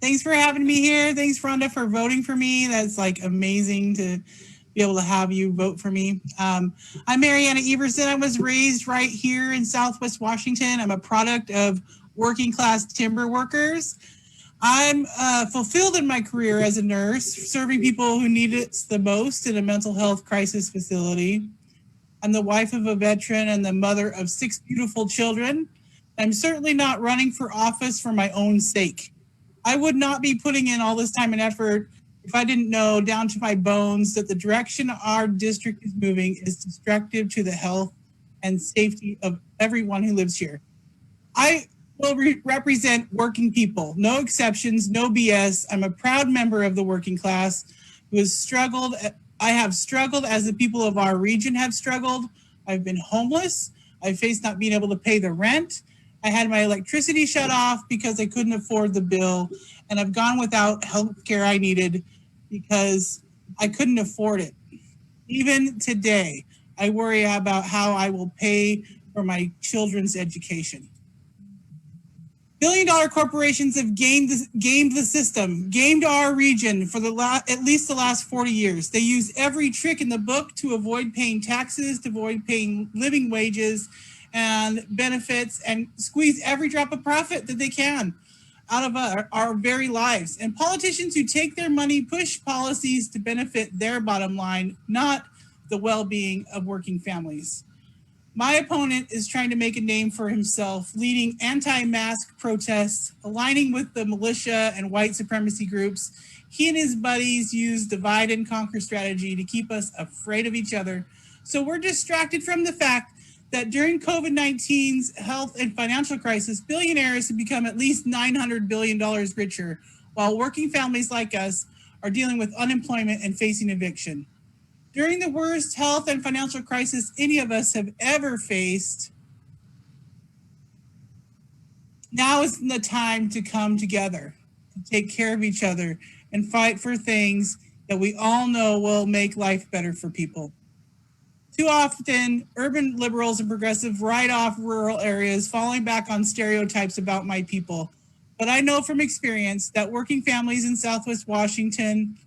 Thanks for having me here. Thanks, Rhonda, for voting for me. That's like amazing to be able to have you vote for me. I'm Marianna Everson. I was raised right here in Southwest Washington. I'm a product of working class timber workers. I'm fulfilled in my career as a nurse, serving people who need it the most in a mental health crisis facility. I'm the wife of a veteran and the mother of 6 beautiful children. I'm certainly not running for office for my own sake. I would not be putting in all this time and effort if I didn't know down to my bones that the direction our district is moving is destructive to the health and safety of everyone who lives here. I will represent working people, no exceptions, no BS. I'm a proud member of the working class who has struggled. I have struggled as the people of our region have struggled. I've been homeless. I faced not being able to pay the rent. I had my electricity shut off because I couldn't afford the bill. And I've gone without health care I needed because I couldn't afford it. Even today, I worry about how I will pay for my children's education. Billion-dollar corporations have gamed the system, gamed our region for at least the last 40 years. They use every trick in the book to avoid paying taxes, to avoid paying living wages and benefits, and squeeze every drop of profit that they can out of our very lives. And politicians who take their money push policies to benefit their bottom line, not the well-being of working families. My opponent is trying to make a name for himself, leading anti-mask protests, aligning with the militia and white supremacy groups. He and his buddies use divide and conquer strategy to keep us afraid of each other. So we're distracted from the fact that during COVID-19's health and financial crisis, billionaires have become at least $900 billion richer, while working families like us are dealing with unemployment and facing eviction. During the worst health and financial crisis any of us have ever faced, now is the time to come together, to take care of each other, and fight for things that we all know will make life better for people. Too often, urban liberals and progressives write off rural areas, falling back on stereotypes about my people. But I know from experience that working families in Southwest Washington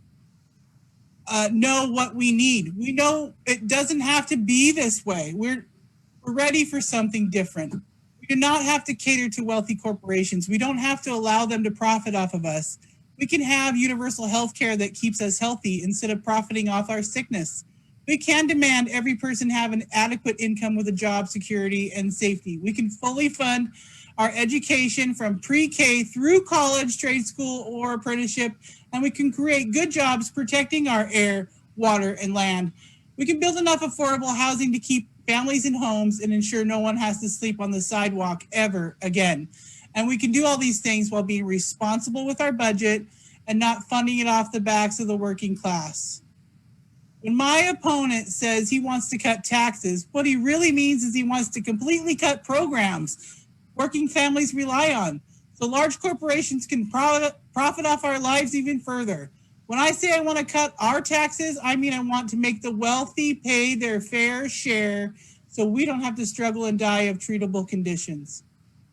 know what we need. We know it doesn't have to be this way. We're ready for something different. We do not have to cater to wealthy corporations. We don't have to allow them to profit off of us. We can have universal health care that keeps us healthy instead of profiting off our sickness. We can demand every person have an adequate income with a job security and safety. We can fully fund our education from pre-K through college, trade school, or apprenticeship, and we can create good jobs protecting our air, water, and land. We can build enough affordable housing to keep families in homes and ensure no one has to sleep on the sidewalk ever again. And we can do all these things while being responsible with our budget and not funding it off the backs of the working class. When my opponent says he wants to cut taxes, what he really means is he wants to completely cut programs working families rely on, so large corporations can profit off our lives even further. When I say I want to cut our taxes, I mean I want to make the wealthy pay their fair share so we don't have to struggle and die of treatable conditions.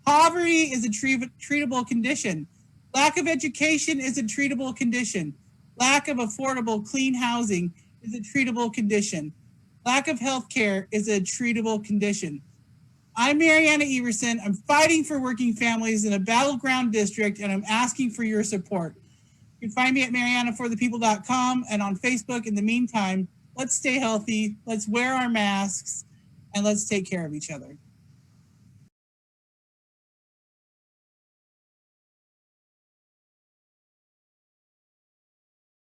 Poverty is a treatable condition. Lack of education is a treatable condition. Lack of affordable, clean housing is a treatable condition. Lack of health care is a treatable condition. I'm Marianna Everson. I'm fighting for working families in a battleground district, and I'm asking for your support. You can find me at mariannaforthepeople.com and on Facebook. In the meantime, let's stay healthy, let's wear our masks, and let's take care of each other.